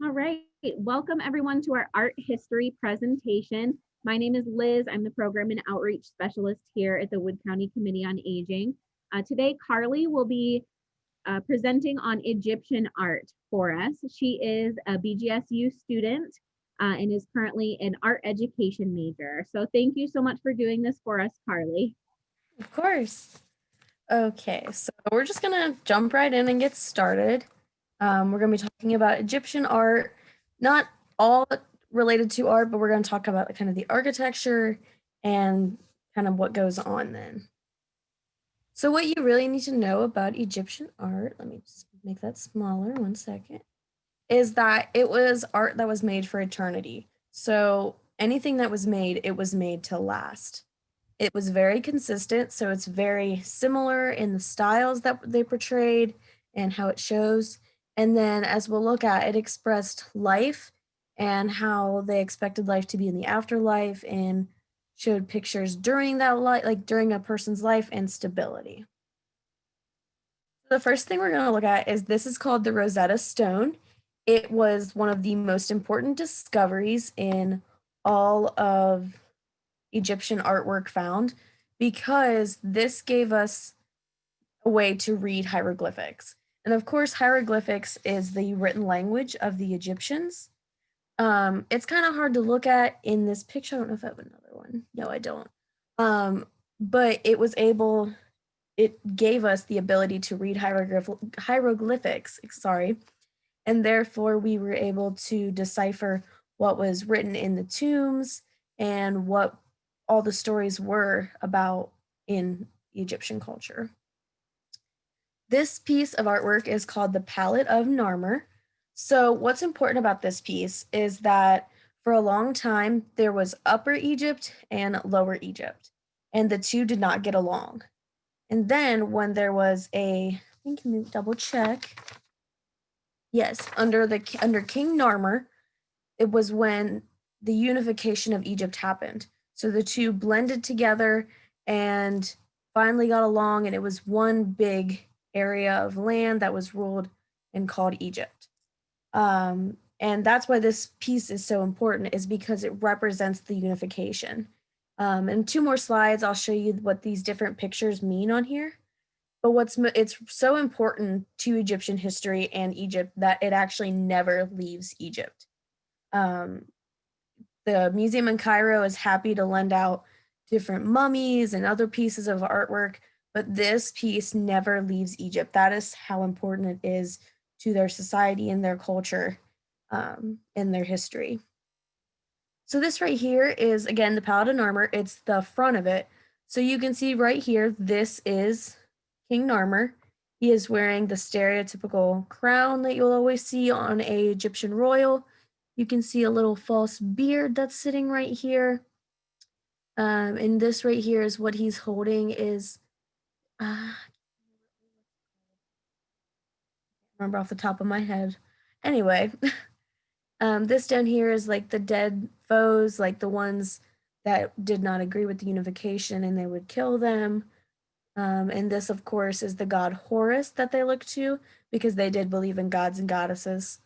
All right, welcome everyone to our art history presentation. My name is Liz. I'm the program and outreach specialist here at the Wood County Committee on Aging. Today, Karlie will be presenting on Egyptian art for us. She is a BGSU student and is currently an art education major. So thank you so much for doing this for us, Karlie. Of course. Okay, so we're just gonna jump right in and get started. We're gonna be talking about Egyptian art, not all related to art, but we're gonna talk about kind of the architecture and kind of what goes on then. So what you really need to know about Egyptian art, let me just make that smaller, 1 second, is that it was art that was made for eternity. So anything that was made, it was made to last. It was very consistent, so it's very similar in the styles that they portrayed and how it shows. And then as we'll look at, it expressed life and how they expected life to be in the afterlife and showed pictures during that life, like during a person's life, and stability. The first thing we're going to look at is this is called the Rosetta Stone. It was one of the most important discoveries in all of Egyptian artwork found because this gave us a way to read hieroglyphics. And of course, hieroglyphics is the written language of the Egyptians. It's kind of hard to look at in this picture. I don't know if I have another one. No, I don't. But it gave us the ability to read hieroglyphics, sorry, and therefore we were able to decipher what was written in the tombs and what all the stories were about in Egyptian culture. This piece of artwork is called the Palette of Narmer. So what's important about this piece is that for a long time, there was Upper Egypt and Lower Egypt, and the two did not get along. And then when there was I think, let me double check. Yes, under King Narmer, it was when the unification of Egypt happened. So the two blended together and finally got along, and it was one big area of land that was ruled and called Egypt. And that's why this piece is so important, is because it represents the unification. And 2 more slides, I'll show you what these different pictures mean on here. But it's so important to Egyptian history and Egypt that it actually never leaves Egypt. The museum in Cairo is happy to lend out different mummies and other pieces of artwork, but this piece never leaves Egypt. That is how important it is to their society and their culture and their history. So this right here is, again, the Palette of Narmer. It's the front of it. So you can see right here, this is King Narmer. He is wearing the stereotypical crown that you'll always see on a Egyptian royal. You can see a little false beard that's sitting right here. And this right here is what he's holding is, remember off the top of my head. Anyway, this down here is like the dead foes, like the ones that did not agree with the unification and they would kill them. And this, of course, is the god Horus that they look to because they did believe in gods and goddesses.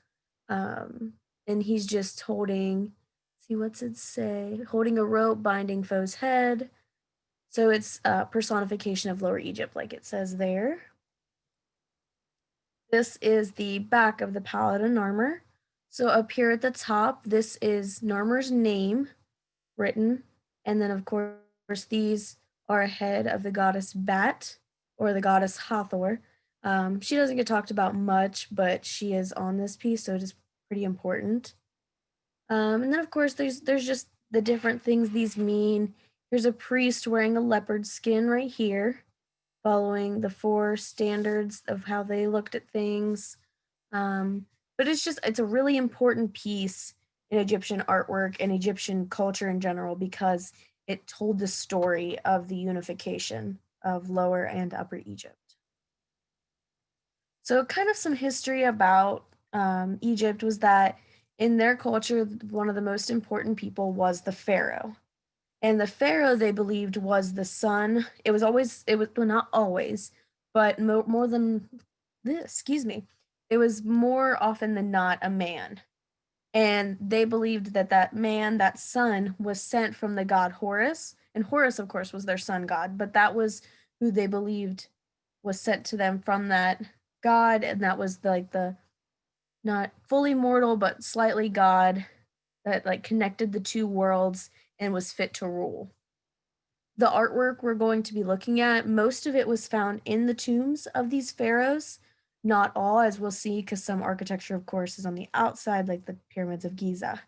And he's just holding, see, what's it say? Holding a rope, binding foe's head. So it's a personification of Lower Egypt, like it says there. This is the back of the Palette of Narmer. So up here at the top, this is Narmer's name written. And then, of course, these are a head of the goddess Bat, or the goddess Hathor. She doesn't get talked about much, but she is on this piece, so it is pretty important. And then, of course, there's just the different things these mean. Here's a priest wearing a leopard skin right here, following the 4 standards of how they looked at things. But it's a really important piece in Egyptian artwork and Egyptian culture in general because it told the story of the unification of Lower and Upper Egypt. So kind of some history about Egypt was that in their culture, one of the most important people was the Pharaoh. And the Pharaoh, they believed, was the son. It was well, not always, but more than this, excuse me. It was more often than not a man. And they believed that that man, that son, was sent from the god Horus. And Horus, of course, was their sun god, but that was who they believed was sent to them from that god. And that was like the not fully mortal, but slightly god that like connected the two worlds and was fit to rule. The artwork we're going to be looking at, most of it was found in the tombs of these pharaohs. Not all, as we'll see, because some architecture, of course, is on the outside, like the pyramids of Giza.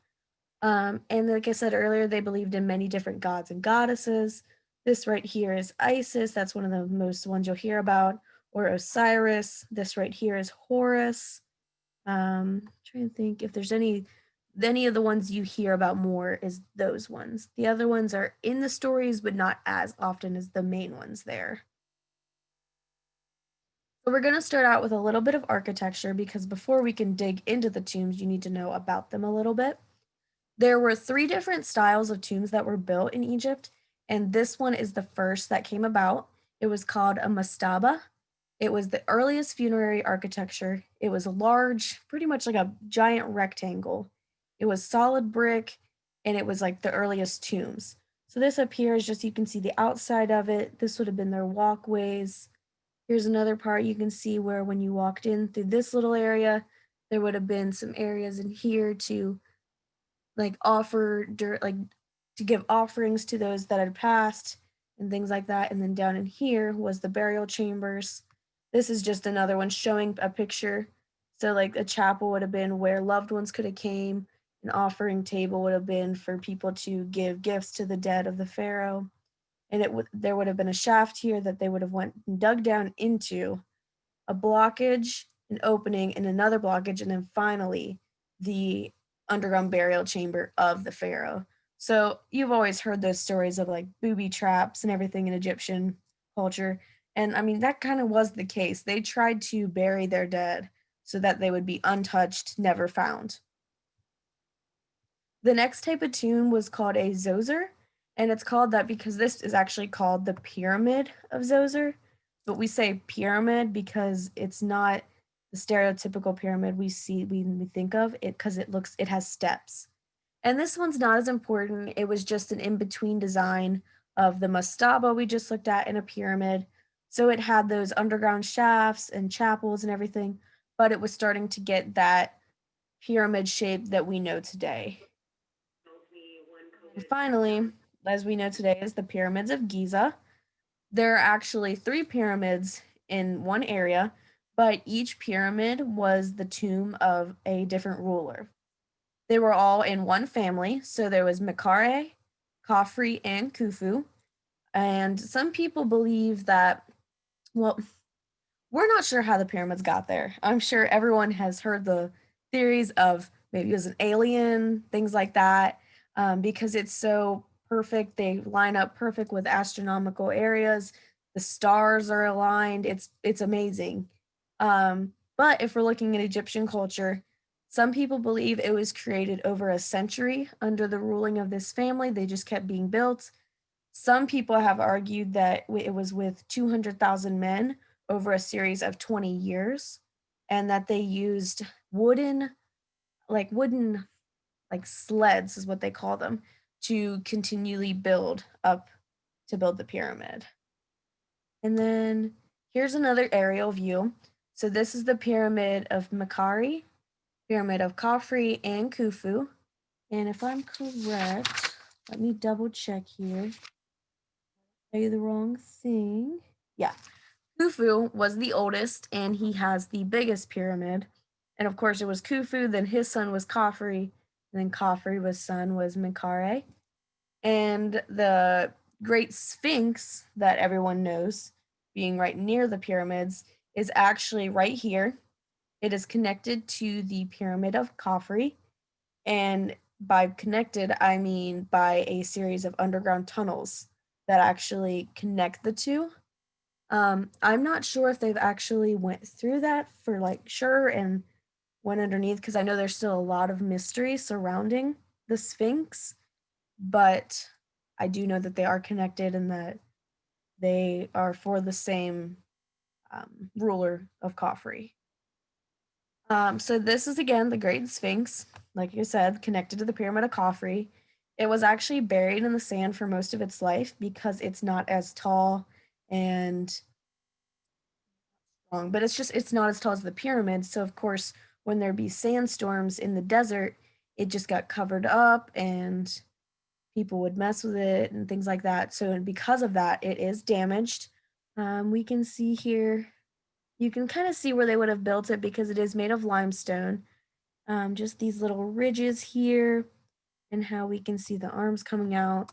And like I said earlier, they believed in many different gods and goddesses. This right here is Isis. That's one of the most ones you'll hear about. Or Osiris. This right here is Horus. Trying to think if there's any of the ones you hear about more is those ones. The other ones are in the stories, but not as often as the main ones there. So we're going to start out with a little bit of architecture because before we can dig into the tombs, you need to know about them a little bit. There were 3 different styles of tombs that were built in Egypt, and this one is the first that came about. It was called a mastaba. It was the earliest funerary architecture. It was large, pretty much like a giant rectangle. It was solid brick, and it was like the earliest tombs. So this up here is just, you can see the outside of it. This would have been their walkways. Here's another part you can see where when you walked in through this little area, there would have been some areas in here to like to give offerings to those that had passed and things like that. And then down in here was the burial chambers. This is just another one showing a picture. So like a chapel would have been where loved ones could have came. An offering table would have been for people to give gifts to the dead of the pharaoh. And there would have been a shaft here that they would have went and dug down into, a blockage, an opening, and another blockage, and then finally the underground burial chamber of the pharaoh. So you've always heard those stories of like booby traps and everything in Egyptian culture. And I mean, that kind of was the case. They tried to bury their dead so that they would be untouched, never found. The next type of tomb was called a Zoser, and it's called that because this is actually called the Pyramid of Zoser. But we say pyramid because it's not the stereotypical pyramid we think of it, because it has steps. And this one's not as important. It was just an in-between design of the mastaba we just looked at in a pyramid. So it had those underground shafts and chapels and everything, but it was starting to get that pyramid shape that we know today. And finally, as we know today, is the pyramids of Giza. There are actually 3 pyramids in one area, but each pyramid was the tomb of a different ruler. They were all in one family, so there was Menkaure, Khafra, and Khufu. And some people believe that, well, we're not sure how the pyramids got there. I'm sure everyone has heard the theories of maybe it was an alien, things like that, because it's so perfect. They line up perfect with astronomical areas. The stars are aligned. It's amazing. But if we're looking at Egyptian culture, some people believe it was created over a century under the ruling of this family. They just kept being built. Some people have argued that it was with 200,000 men over a series of 20 years, and that they used wooden sleds is what they call them, to continually build the pyramid. And then here's another aerial view. So this is the pyramid of Menkaure, pyramid of Khafra, and Khufu. And if I'm correct, let me double check here. Say the wrong thing. Yeah. Khufu was the oldest, and he has the biggest pyramid. And of course, it was Khufu, then his son was Khafra, and then Khafra's son was Menkaure. And the Great Sphinx that everyone knows, being right near the pyramids, is actually right here. It is connected to the pyramid of Khafra. And by connected, I mean by a series of underground tunnels that actually connect the two. I'm not sure if they've actually went through that for like sure and went underneath, because I know there's still a lot of mystery surrounding the Sphinx, but I do know that they are connected and that they are for the same ruler of Khafra. So this is again the Great Sphinx. like you said, connected to the pyramid of Khafra. It was actually buried in the sand for most of its life because it's not as tall and strong, but it's not as tall as the pyramid. So of course, when there be sandstorms in the desert, it just got covered up and people would mess with it and things like that. So because of that, it is damaged. We can see here, you can kind of see where they would have built it because it is made of limestone. Just these little ridges here and how we can see the arms coming out.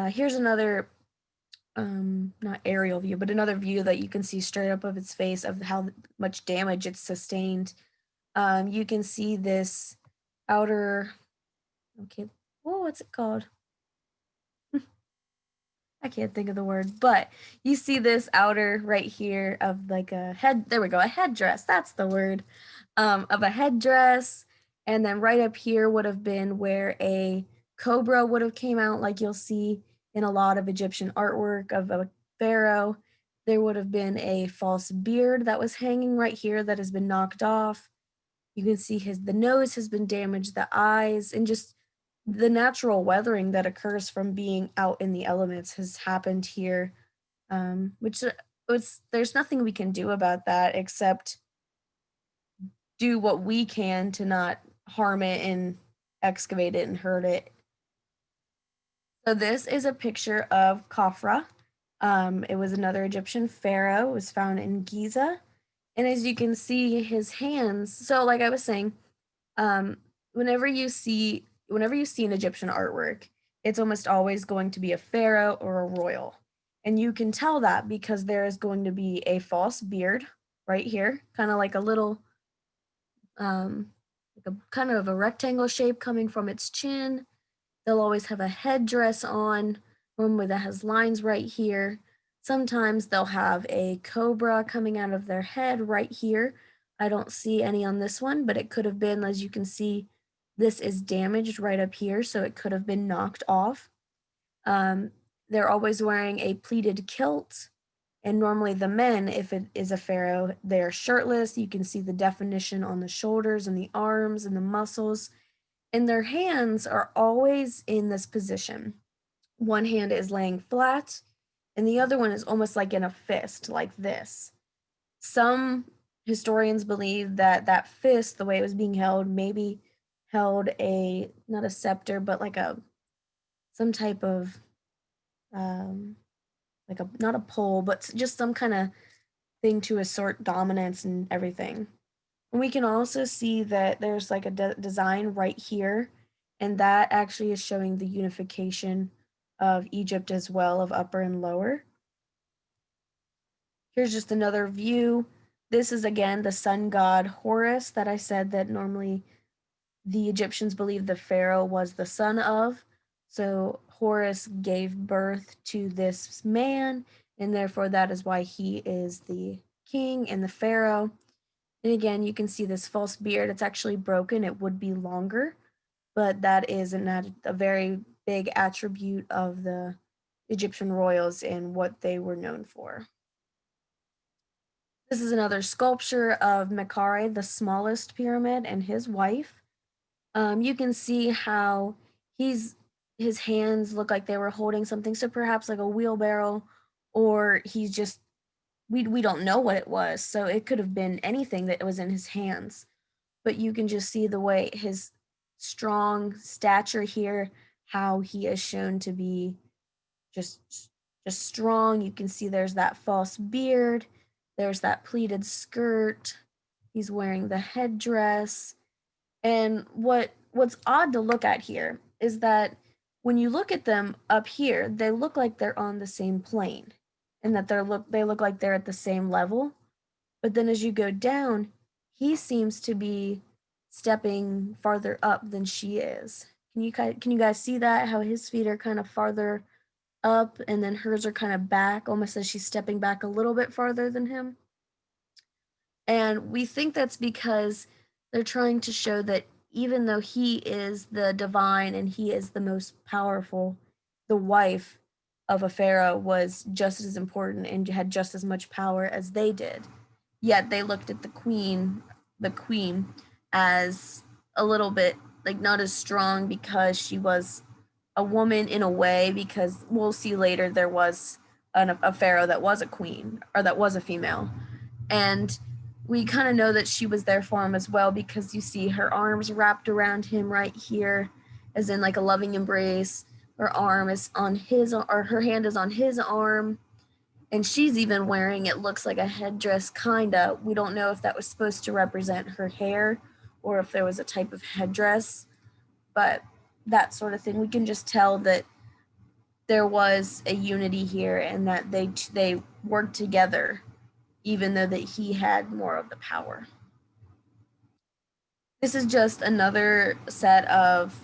Here's another, not aerial view, but another view that you can see straight up of its face of how much damage it's sustained. You can see this outer, okay, what's it called? I can't think of the word, but you see this outer right here of like a head, there we go, a headdress, that's the word, of a headdress. And then right up here would have been where a cobra would have came out, like you'll see in a lot of Egyptian artwork of a pharaoh. There would have been a false beard that was hanging right here that has been knocked off. You can see the nose has been damaged, the eyes, and just the natural weathering that occurs from being out in the elements has happened here, which there's nothing we can do about that except do what we can to not harm it and excavate it and hurt it. So this is a picture of Khafra. It was another Egyptian pharaoh. It was found in Giza. And as you can see, his hands, so like I was saying, whenever you see an Egyptian artwork, it's almost always going to be a pharaoh or a royal. And you can tell that because there is going to be a false beard right here, kind of like a little, like a kind of a rectangle shape coming from its chin. They'll always have a headdress on, normally that has lines right here. Sometimes they'll have a cobra coming out of their head right here. I don't see any on this one, but it could have been, as you can see, this is damaged right up here, so it could have been knocked off. They're always wearing a pleated kilt, and normally the men, if it is a pharaoh, they're shirtless. You can see the definition on the shoulders and the arms and the muscles, and their hands are always in this position. One hand is laying flat, and the other one is almost like in a fist, like this. Some historians believe that that fist, the way it was being held, maybe held a, not a scepter, but like some type of, like a, not a pole, but just some kind of thing to assert dominance and everything. And we can also see that there's like a design right here, and that actually is showing the unification of Egypt as well, of upper and lower. Here's just another view. This is again the sun god Horus that I said that normally the Egyptians believed the pharaoh was the son of. So Horus gave birth to this man, and therefore that is why he is the king and the pharaoh. And again, you can see this false beard. It's actually broken. It would be longer, but that is a very big attribute of the Egyptian royals and what they were known for. This is another sculpture of Menkaure, the smallest pyramid, and his wife. You can see how his hands look like they were holding something, so perhaps like a wheelbarrow, or he's just, we don't know what it was, so it could have been anything that was in his hands. But you can just see the way his strong stature here, how he is shown to be just strong. You can see there's that false beard, there's that pleated skirt, he's wearing the headdress. And what's odd to look at here is that when you look at them up here, they look like they're on the same plane and that they look like they're at the same level. But then as you go down, he seems to be stepping farther up than she is. Can you guys see that? How his feet are kind of farther up and then hers are kind of back, almost as she's stepping back a little bit farther than him. And we think that's because they're trying to show that even though he is the divine and he is the most powerful, the wife of a pharaoh was just as important and had just as much power as they did. Yet they looked at the queen as a little bit like not as strong because she was a woman in a way, because we'll see later there was a pharaoh that was a queen or that was a female. And we kind of know that she was there for him as well, because you see her arms wrapped around him right here, as in like a loving embrace. Her arm is on his, or her hand is on his arm. And she's even wearing, it looks like a headdress, kinda. We don't know if that was supposed to represent her hair or if there was a type of headdress, but that sort of thing. We can just tell that there was a unity here and that they worked together, even though that he had more of the power. This is just another set of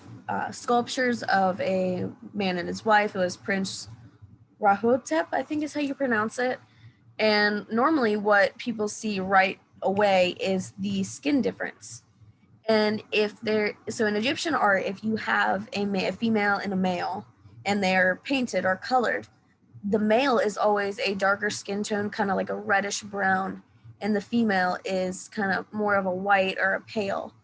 sculptures of a man and his wife. It was Prince Rahotep, I think is how you pronounce it. And normally what people see right away is the skin difference. And so in Egyptian art, if you have a female and a male and they're painted or colored, the male is always a darker skin tone, kind of like a reddish brown, and the female is kind of more of a white or a pale.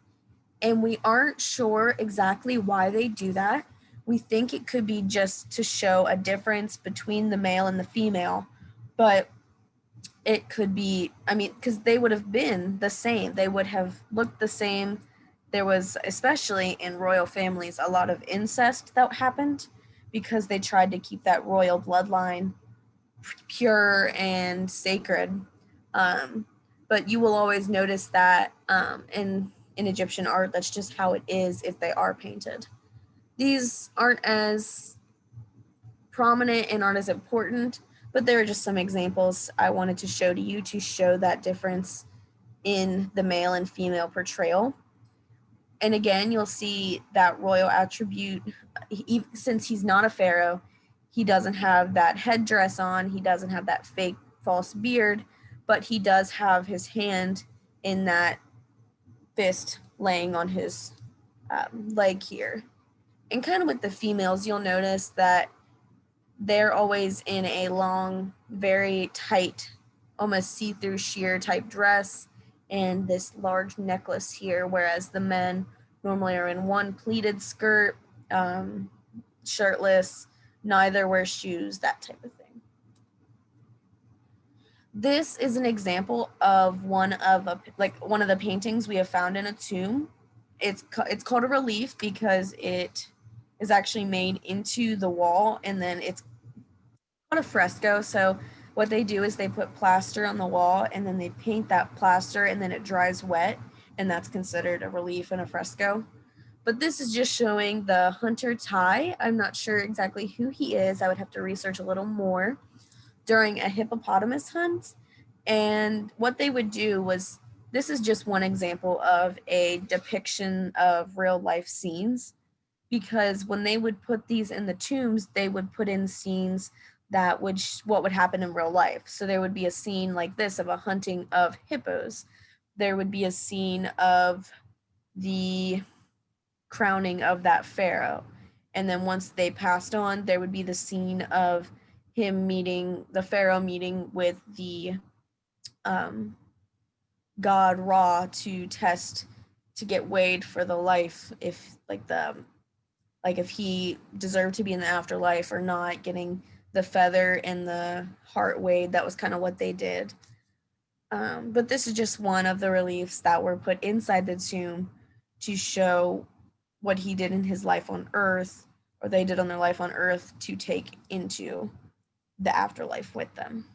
And we aren't sure exactly why they do that. We think it could be just to show a difference between the male and the female, but it could be, I mean, because they would have been the same. They would have looked the same. There was, especially in royal families, a lot of incest that happened because they tried to keep that royal bloodline pure and sacred. But you will always notice that in Egyptian art, that's just how it is if they are painted. These aren't as prominent and aren't as important, but there are just some examples I wanted to show to you to show that difference in the male and female portrayal. And again, you'll see that royal attribute. Since he's not a pharaoh, he doesn't have that headdress on, he doesn't have that fake false beard, but he does have his hand in that fist laying on his leg here. And kind of with the females, you'll notice that they're always in a long, very tight, almost see-through sheer type dress and this large necklace here, whereas the men normally are in one pleated skirt, shirtless, neither wear shoes, that type of thing. This is an example of one of the paintings we have found in a tomb. It's called a relief because it is actually made into the wall, and then it's called a fresco. So what they do is they put plaster on the wall and then they paint that plaster and then it dries wet, and that's considered a relief and a fresco. But this is just showing the hunter Tai. I'm not sure exactly who he is. I would have to research a little more. During a hippopotamus hunt. And what they would do was, this is just one example of a depiction of real life scenes, because when they would put these in the tombs, they would put in scenes that would what would happen in real life. So there would be a scene like this of a hunting of hippos. There would be a scene of the crowning of that pharaoh. And then once they passed on, there would be the scene of him meeting the pharaoh, meeting with the god Ra to test, to get weighed for the life, if if he deserved to be in the afterlife or not, getting the feather and the heart weighed. That was kind of what they did. But this is just one of the reliefs that were put inside the tomb to show what he did in his life on earth, or they did on their life on earth, to take into the afterlife with them.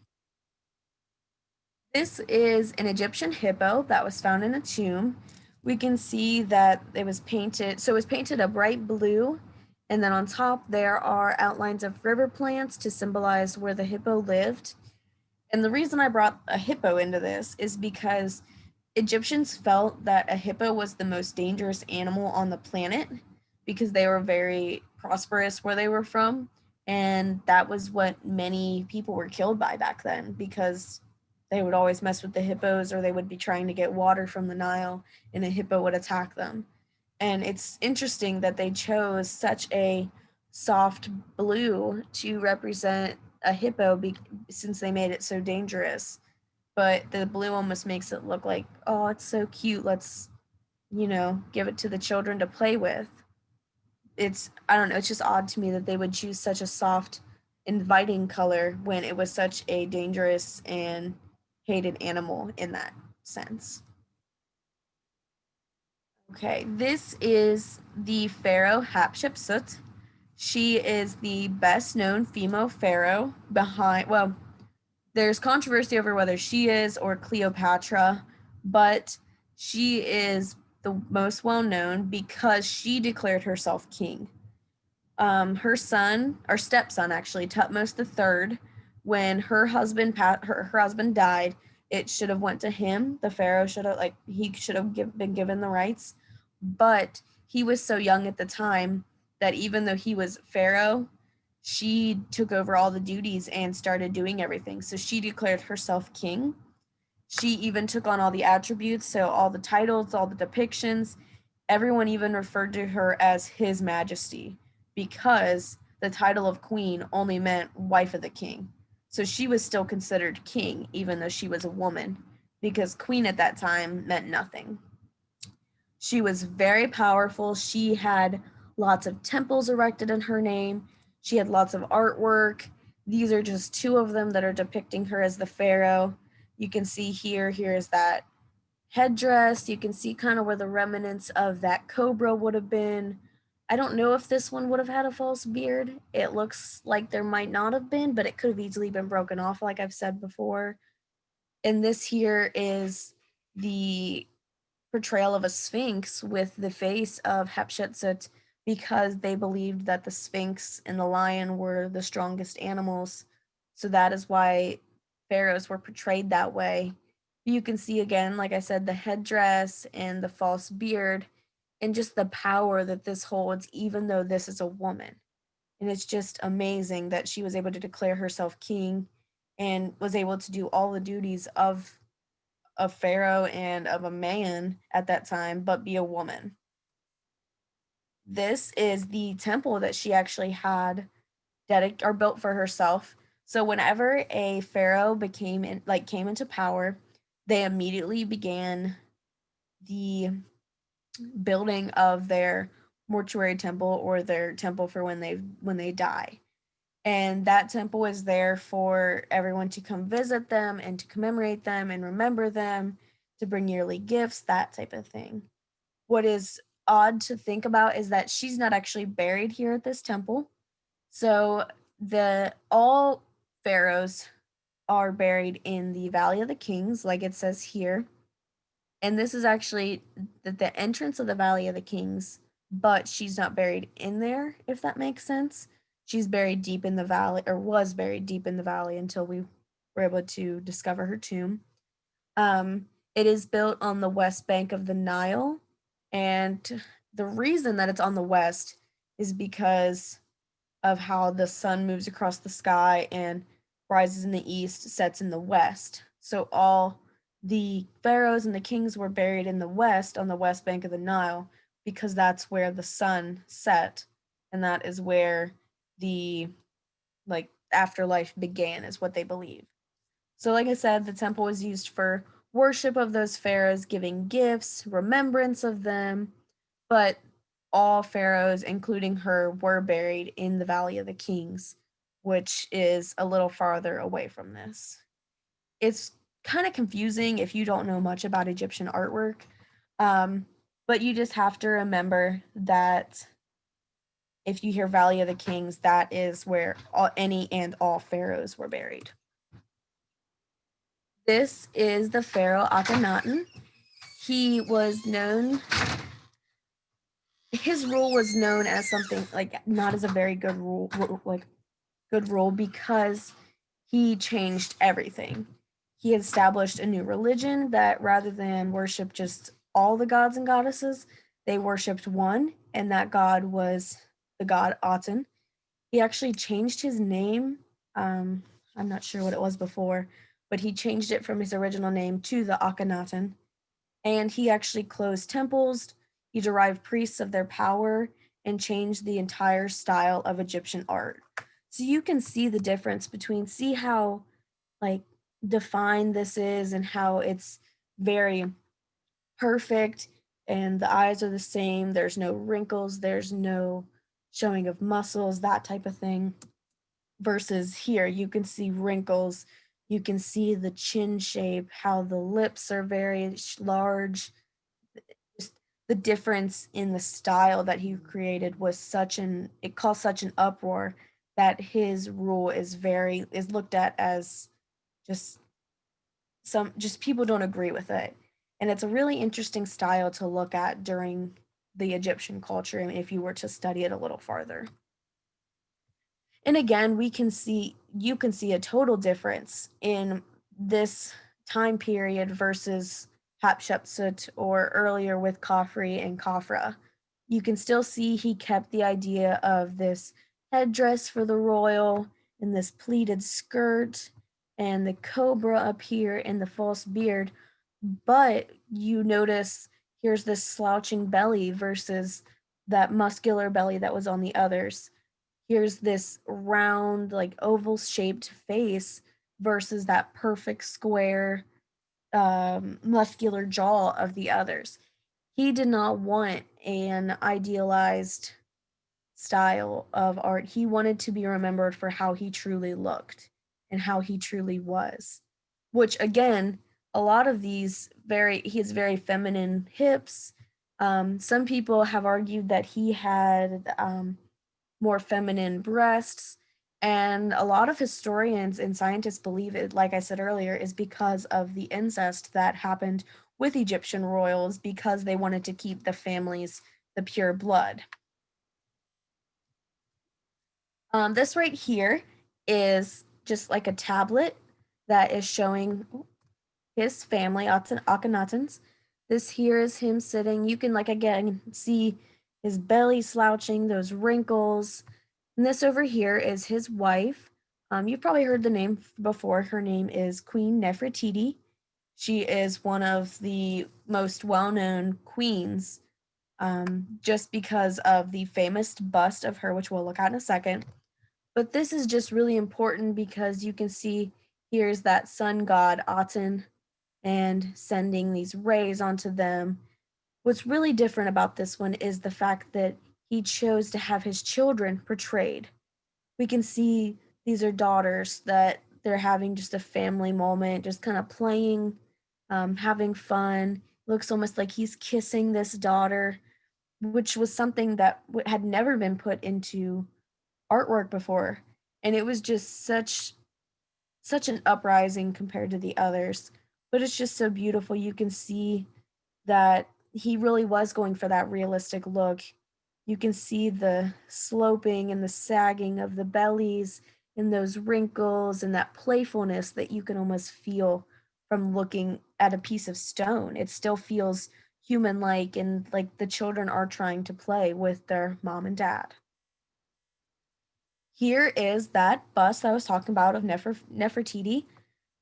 This is an Egyptian hippo that was found in a tomb. We can see that it was painted, so it was painted a bright blue, and then on top there are outlines of river plants to symbolize where the hippo lived. And the reason I brought a hippo into this is because Egyptians felt that a hippo was the most dangerous animal on the planet, because they were very prosperous where they were from, and that was what many people were killed by back then, because they would always mess with the hippos, or they would be trying to get water from the Nile and a hippo would attack them. And it's interesting that they chose such a soft blue to represent a hippo, since they made it so dangerous. But the blue almost makes it look like, oh, it's so cute, let's give it to the children to play with. I don't know, it's just odd to me that they would choose such a soft, inviting color when it was such a dangerous and hated animal in that sense. Okay, this is the Pharaoh Hatshepsut. She is the best known female pharaoh well, there's controversy over whether she is or Cleopatra, but she is the most well known because she declared herself king. Her son, or stepson actually, Tutmos III, when her husband her husband died, it should have went to him. The pharaoh should have he should have been given the rights, but he was so young at the time that even though he was pharaoh, she took over all the duties and started doing everything. So she declared herself king. She even took on all the attributes, so all the titles, all the depictions. Everyone even referred to her as His Majesty because the title of queen only meant wife of the king. So she was still considered king even though she was a woman, because queen at that time meant nothing. She was very powerful. She had lots of temples erected in her name. She had lots of artwork. These are just two of them that are depicting her as the pharaoh. You can see here is that headdress. You can see kind of where the remnants of that cobra would have been. I don't know if this one would have had a false beard. It looks like there might not have been, but it could have easily been broken off, like I've said before. And this here is the portrayal of a sphinx with the face of Hatshepsut, because they believed that the sphinx and the lion were the strongest animals. So that is why pharaohs were portrayed that way. You can see again, like I said, the headdress and the false beard and just the power that this holds, even though this is a woman. And it's just amazing that she was able to declare herself king and was able to do all the duties of a pharaoh and of a man at that time, but be a woman. This is the temple that she actually had dedicated or built for herself. So whenever a pharaoh came into power, they immediately began the building of their mortuary temple, or their temple for when they die. And that temple is there for everyone to come visit them and to commemorate them and remember them, to bring yearly gifts, that type of thing. What is odd to think about is that she's not actually buried here at this temple. So all pharaohs are buried in the Valley of the Kings, like it says here. And this is actually the entrance of the Valley of the Kings, but she's not buried in there, if that makes sense. She's buried deep in the valley, or was buried deep in the valley until we were able to discover her tomb. It is built on the west bank of the Nile, and the reason that it's on the west is because of how the sun moves across the sky and rises in the east, sets in the west. So all the pharaohs and the kings were buried in the west, on the west bank of the Nile, because that's where the sun set, and that is where the afterlife began, is what they believe. So like I said, the temple was used for worship of those pharaohs, giving gifts, remembrance of them, but all pharaohs, including her, were buried in the Valley of the Kings, which is a little farther away from this. It's kind of confusing if you don't know much about Egyptian artwork, but you just have to remember that if you hear Valley of the Kings, that is where any and all pharaohs were buried. This is the pharaoh Akhenaten. He was known, his rule was known as something not as a very good rule, because he changed everything. He established a new religion that, rather than worship just all the gods and goddesses, they worshipped one, and that god was the god Aten. He actually changed his name. I'm not sure what it was before, but he changed it from his original name to the Akhenaten. And he actually closed temples, he derived priests of their power, and changed the entire style of Egyptian art. So you can see the difference see how defined this is, and how it's very perfect. and the eyes are the same. There's no wrinkles, there's no showing of muscles, that type of thing. Versus here, you can see wrinkles, you can see the chin shape, how the lips are very large. Just the difference in the style that he created was it caused such an uproar that his rule is looked at as just just people don't agree with it. And it's a really interesting style to look at during the Egyptian culture and if you were to study it a little farther. And again, you can see a total difference in this time period versus Hatshepsut or earlier with Khafre and Khafra. You can still see he kept the idea of this headdress for the royal and this pleated skirt and the cobra up here and the false beard. But you notice here's this slouching belly versus that muscular belly that was on the others. Here's this round, like oval shaped face versus that perfect square, muscular jaw of the others. He did not want an idealized style of art. He wanted to be remembered for how he truly looked and how he truly was. Which again, a lot of these he has very feminine hips. Some people have argued that he had more feminine breasts. And a lot of historians and scientists believe it, like I said earlier, is because of the incest that happened with Egyptian royals because they wanted to keep the families the pure blood. This right here is just like a tablet that is showing his family, Akhenatons. This here is him sitting. You can, like, again, see his belly slouching, those wrinkles. And this over here is his wife. You've probably heard the name before. Her name is Queen Nefertiti. She is one of the most well-known queens, just because of the famous bust of her, which we'll look at in a second. But this is just really important because you can see here's that sun god Aten and sending these rays onto them. What's really different about this one is the fact that he chose to have his children portrayed. We can see these are daughters that they're having just a family moment, just kind of playing, having fun. Looks almost like he's kissing this daughter, which was something that had never been put into artwork before. And it was just such an uprising compared to the others. But it's just so beautiful. You can see that he really was going for that realistic look. You can see the sloping and the sagging of the bellies and those wrinkles and that playfulness that you can almost feel from looking at a piece of stone. It still feels human like and like the children are trying to play with their mom and dad. Here is that bust I was talking about of Nefertiti.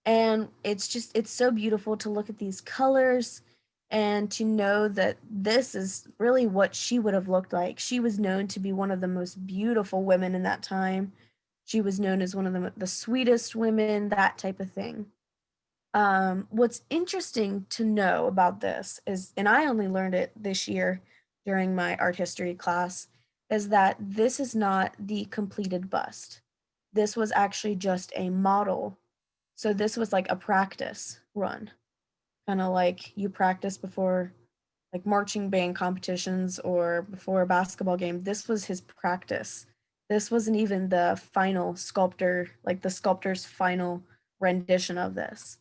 And it's so beautiful to look at these colors and to know that this is really what she would have looked like. She was known to be one of the most beautiful women in that time. She was known as one of the sweetest women, that type of thing. What's interesting to know about this is, and I only learned it this year during my art history class, is that this is not the completed bust. This was actually just a model. So this was like a practice run, kind of like you practice before like marching band competitions or before a basketball game. This was his practice. This wasn't even the final sculptor, like the sculptor's final rendition of this.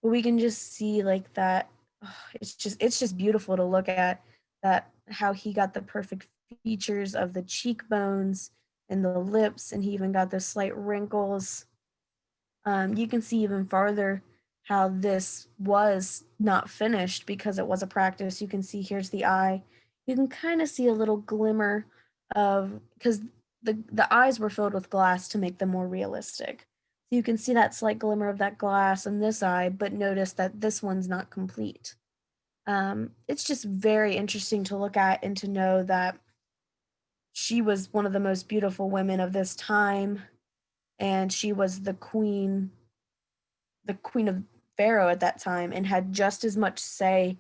But we can just see like that. Oh, it's just beautiful to look at that how he got the perfect features of the cheekbones and the lips, and he even got those slight wrinkles. You can see even farther how this was not finished because it was a practice. You can see here's the eye. You can kind of see a little glimmer of because the eyes were filled with glass to make them more realistic. So you can see that slight glimmer of that glass in this eye, but notice that this one's not complete. It's just very interesting to look at and to know that she was one of the most beautiful women of this time, and she was the queen of Pharaoh at that time, and had just as much say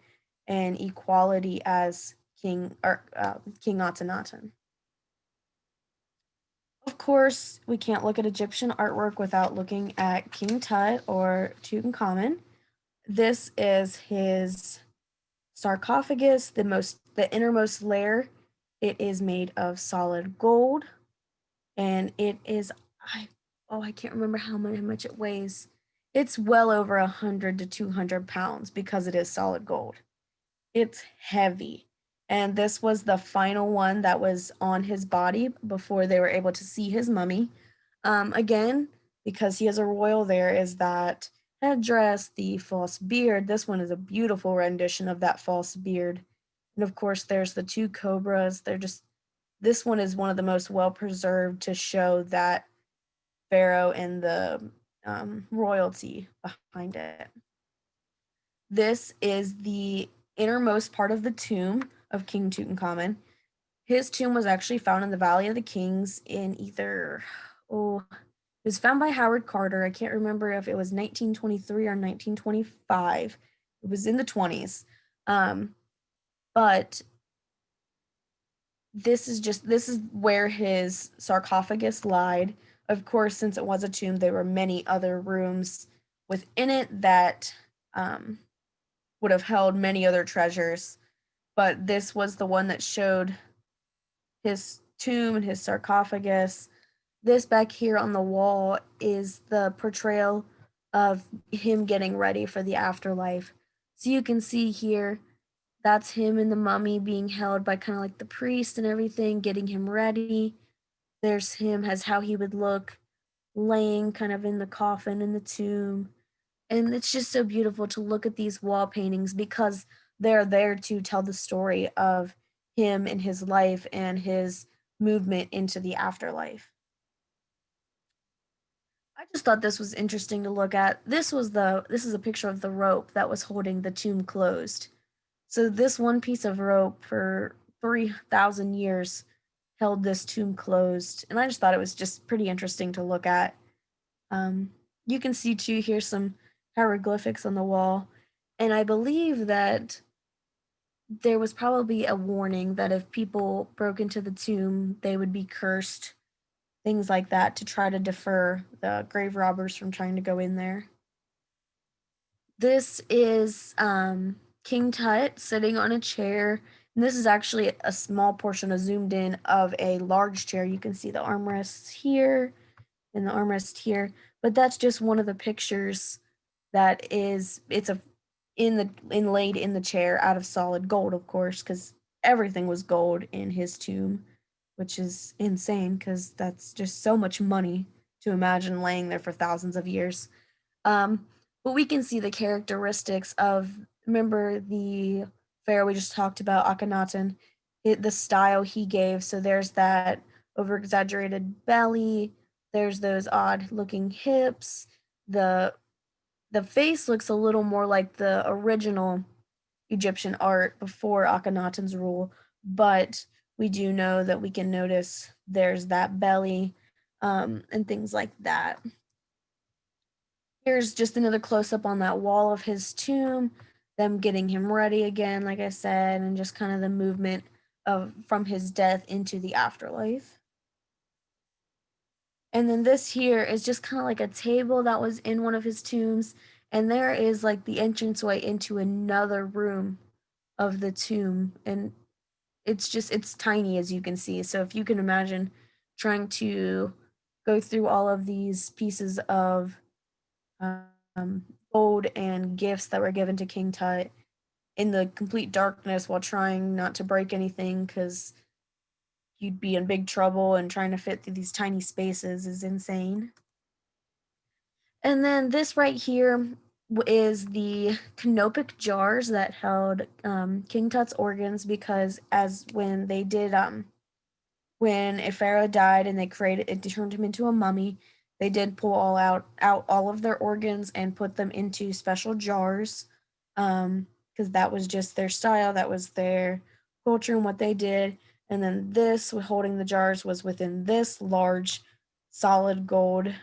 and equality as King Akhenaten. Of course, we can't look at Egyptian artwork without looking at King Tut or Tutankhamun. This is his sarcophagus, the innermost layer. It is made of solid gold, and it is I can't remember how much it weighs. It's well over 100 to 200 pounds because it is solid gold. It's heavy. And this was the final one that was on his body before they were able to see his mummy. Again, because he is a royal, there is that headdress, the false beard. This one is a beautiful rendition of that false beard. And of course, there's the two cobras. This one is one of the most well preserved to show that Pharaoh and the royalty behind it. This is the innermost part of the tomb of King Tutankhamun. His tomb was actually found in the Valley of the Kings in it was found by Howard Carter. I can't remember if it was 1923 or 1925. It was in the 20s. But this is where his sarcophagus lied. Of course, since it was a tomb, there were many other rooms within it that would have held many other treasures, but this was the one that showed his tomb and his sarcophagus. This back here on the wall is the portrayal of him getting ready for the afterlife. So you can see here, that's him and the mummy being held by kind of like the priest and everything, getting him ready. There's him as how he would look laying kind of in the coffin in the tomb. And it's just so beautiful to look at these wall paintings because they're there to tell the story of him and his life and his movement into the afterlife. I just thought this was interesting to look at. This is a picture of the rope that was holding the tomb closed. So this one piece of rope for 3,000 years held this tomb closed, and I just thought it was just pretty interesting to look at. You can see too here some hieroglyphics on the wall, and I believe that there was probably a warning that if people broke into the tomb, they would be cursed, things like that, to try to defer the grave robbers from trying to go in there. This is King Tut sitting on a chair, and this is actually a small portion, a zoomed in of a large chair. You can see the armrests here and the armrest here, but that's just one of the pictures that is inlaid in the chair out of solid gold, of course, because everything was gold in his tomb, which is insane because that's just so much money to imagine laying there for thousands of years. But we can see the characteristics of, remember the pharaoh we just talked about, Akhenaten, the style he gave. So there's that over exaggerated belly, there's those odd looking hips, the face looks a little more like the original Egyptian art before Akhenaten's rule, but we do know that we can notice there's that belly and things like that. Here's just another close up on that wall of his tomb, them getting him ready again, like I said, and just kind of the movement of from his death into the afterlife. And then this here is just kind of like a table that was in one of his tombs, and there is like the entranceway into another room of the tomb, and it's tiny, as you can see. So if you can imagine trying to go through all of these pieces of gold and gifts that were given to King Tut in the complete darkness while trying not to break anything, because you'd be in big trouble, and trying to fit through these tiny spaces is insane. And then this right here is the canopic jars that held King Tut's organs, because as when they did when a pharaoh died and they turned him into a mummy, they did pull out all of their organs and put them into special jars, because that was just their style, that was their culture and what they did. And then this, holding the jars, was within this large solid gold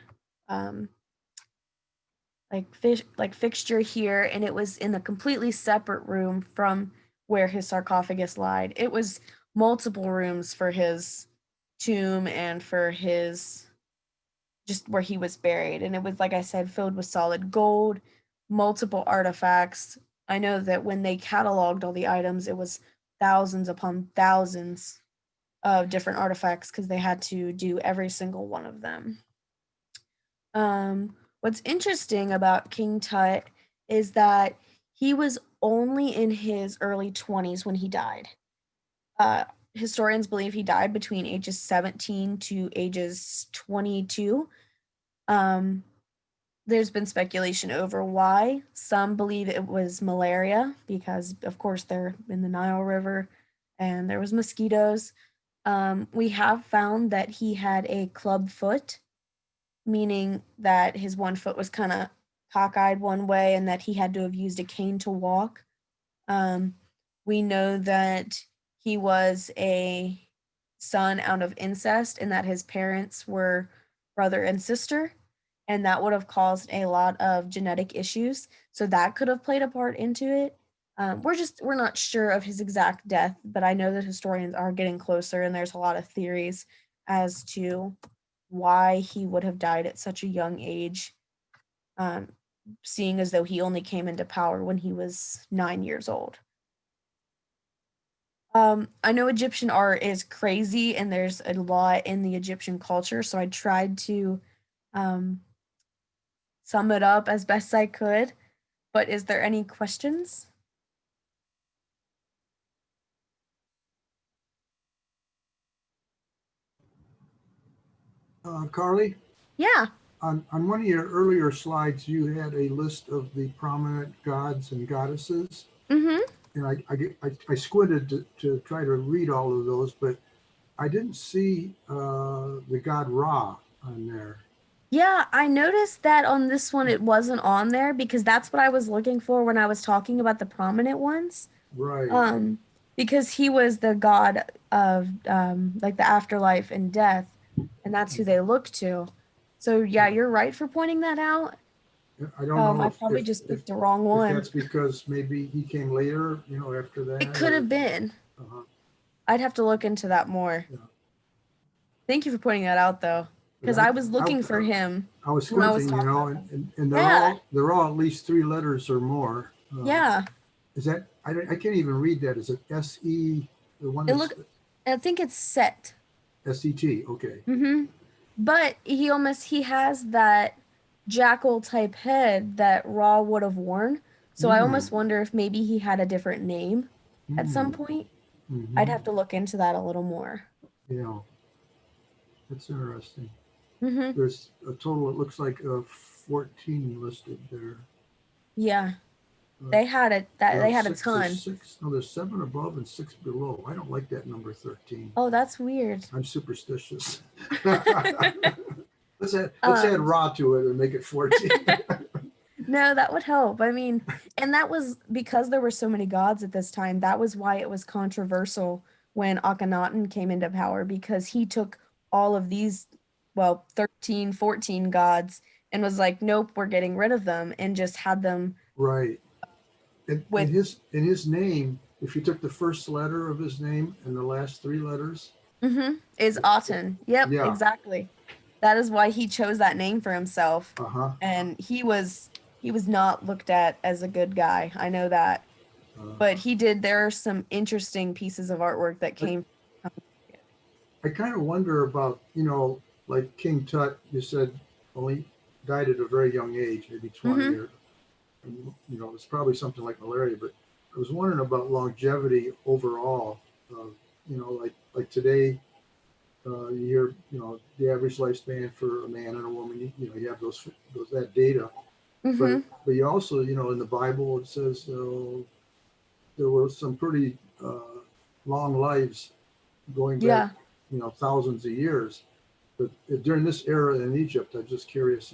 fixture here, and it was in a completely separate room from where his sarcophagus lied. It was multiple rooms for his tomb and for his just where he was buried, and it was, like I said, filled with solid gold, multiple artifacts. I know that when they cataloged all the items, it was thousands upon thousands of different artifacts because they had to do every single one of them. What's interesting about King Tut is that he was only in his early 20s when he died. Historians believe he died between ages 17 to ages 22. There's been speculation over why. Some believe it was malaria because, of course, they're in the Nile River and there was mosquitoes. We have found that he had a club foot, meaning that his one foot was kind of cockeyed one way and that he had to have used a cane to walk. We know that he was a son out of incest and that his parents were brother and sister, and that would have caused a lot of genetic issues. So that could have played a part into it. We're not sure of his exact death, but I know that historians are getting closer and there's a lot of theories as to why he would have died at such a young age, seeing as though he only came into power when he was 9 years old. I know Egyptian art is crazy and there's a lot in the Egyptian culture, so I tried to sum it up as best I could. But is there any questions? Karlie, Yeah. on one of your earlier slides, you had a list of the prominent gods and goddesses. Mm-hmm. And I squinted to try to read all of those, but I didn't see the god Ra on there. Yeah, I noticed that on this one it wasn't on there because that's what I was looking for when I was talking about the prominent ones. Right. Because he was the god of like the afterlife and death, and that's who they look to. So yeah, you're right for pointing that out. I don't know I probably just picked the wrong one. If that's because maybe he came later, after that. It could have been. Uh-huh. I'd have to look into that more. Yeah. Thank you for pointing that out, though, because I was looking for him. I was squinting, and they're all at least 3 letters or more. Yeah. Is that I can't even read that. Is it S-E? The one that's I think it's Set. S-E-T. Okay. Mm-hmm. But he has that jackal type head that Ra would have worn. So I almost wonder if maybe he had a different name at some point. Mm-hmm. I'd have to look into that a little more. Yeah, that's interesting. Mm-hmm. There's a total, it looks like 14 listed there. Yeah. They had a ton. There's 7 above and 6 below. I don't like that number 13. Oh, that's weird. I'm superstitious. Let's add Ra to it and make it 14. No, that would help. I mean, and that was because there were so many gods at this time. That was why it was controversial when Akhenaten came into power, because he took all of these, 13, 14 gods and was like, nope, we're getting rid of them, and just had them. Right. In his name, if you took the first letter of his name and the last 3 letters. Mm-hmm. Is Aten. Yep, yeah. Exactly. That is why he chose that name for himself. Uh-huh. And he was not looked at as a good guy. I know that. But there are some interesting pieces of artwork that came. I kind of wonder about, like King Tut, you said only died at a very young age, maybe 20 or, it's probably something like malaria, but I was wondering about longevity overall. Like today, you hear, the average lifespan for a man and a woman, you have that data. Mm-hmm. But you also, in the Bible, it says there were some pretty long lives going back, thousands of years. But during this era in Egypt, I'm just curious,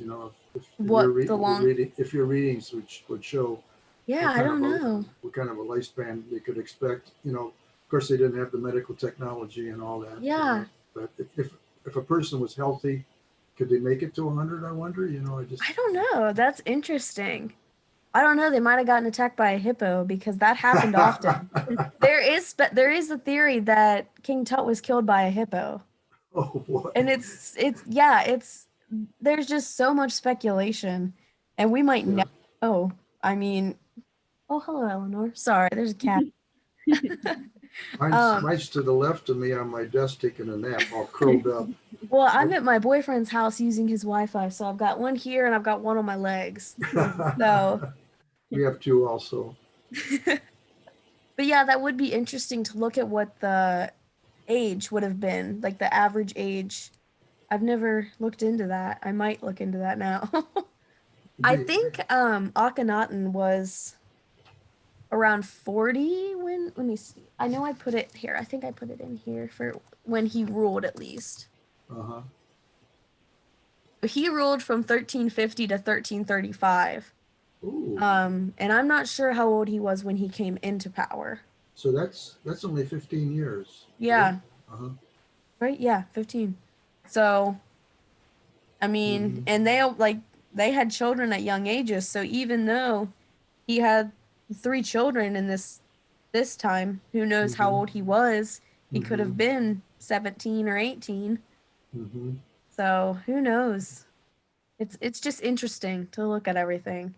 if your readings would show. Yeah, I don't know. What kind of a lifespan they could expect. Of course, they didn't have the medical technology and all that. Yeah. But if a person was healthy could they make it to 100? I wonder. I don't know. That's interesting. I don't know. They might have gotten attacked by a hippo because that happened often. There is a theory that King Tut was killed by a hippo. Oh boy. And there's just so much speculation, and we might never know. I mean, oh, hello, Eleanor. Sorry, there's a cat. Mine's to the left of me on my desk taking a nap, all curled up. Well, I'm at my boyfriend's house using his Wi-Fi, so I've got one here and I've got one on my legs. So We have two also. but yeah, that would be interesting to look at what the age would have been, like the average age. I've never looked into that. I might look into that now. I think Akhenaten was around 40 when, let me see. I know I put it here. I think I put it in here for when he ruled, at least. Uh-huh. He ruled from 1350 to 1335. Ooh. And I'm not sure how old he was when he came into power. So that's only 15 years. Yeah. Uh-huh. Right? Yeah, 15. So, I mean, and they had children at young ages. So even though he had 3 children in this time, who knows how old he was? He could have been 17 or 18. So who knows? It's just interesting to look at everything.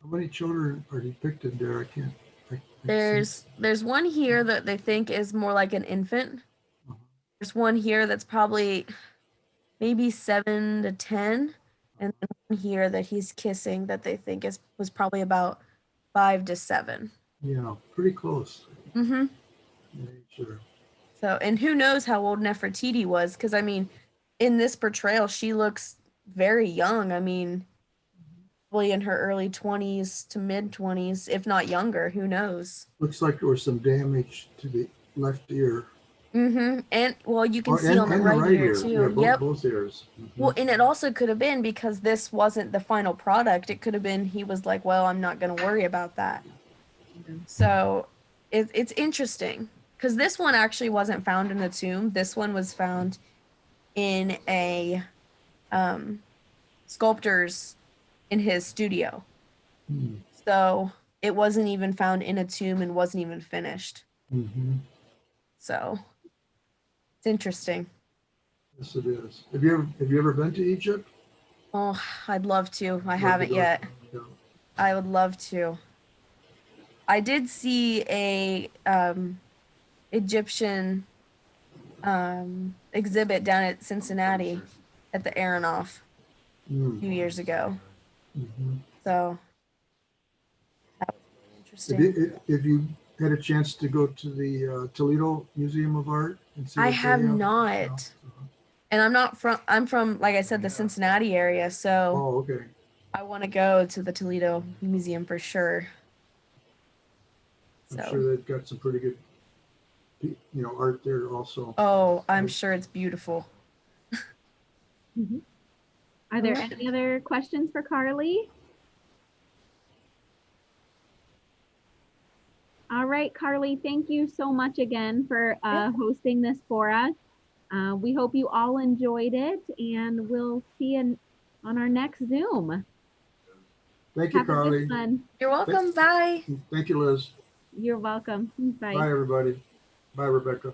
How many children are depicted there? I can't. There's one here that they think is more like an infant. There's one here that's probably maybe 7 to 10, and then one here that he's kissing that they think was probably about 5 to 7. Yeah, pretty close. Mm-hmm. Yeah, sure. So, and who knows how old Nefertiti was? Because I mean, in this portrayal, she looks very young. I mean, probably in her early 20s to mid 20s, if not younger. Who knows? Looks like there was some damage to the left ear. Mm-hmm. And well, you can see on the right ear too. Yeah, both ears. Well, and it also could have been because this wasn't the final product. It could have been he was like, well, I'm not going to worry about that. So it's interesting because this one actually wasn't found in a tomb. This one was found in a sculptor's in his studio. So it wasn't even found in a tomb and wasn't even finished. So it's interesting. Yes, it is. Have you ever been to Egypt? Oh, I'd love to. I haven't yet. Yeah. I would love to. I did see a Egyptian exhibit down at Cincinnati at the Aronoff a few years ago. So that was really interesting. Have you had a chance to go to the Toledo Museum of Art and see? I have not. And I'm from, like I said, the Cincinnati area. So oh, okay. I want to go to the Toledo Museum for sure. I'm sure they've got some pretty good, art there also. Oh, I'm sure it's beautiful. Are there any other questions for Karlie? All right, Karlie, thank you so much again for hosting this for us. We hope you all enjoyed it, and we'll see you on our next Zoom. Thank you, Karlie. You're welcome. Bye. Thank you, Liz. You're welcome. Bye. Bye, everybody. Bye, Rebecca.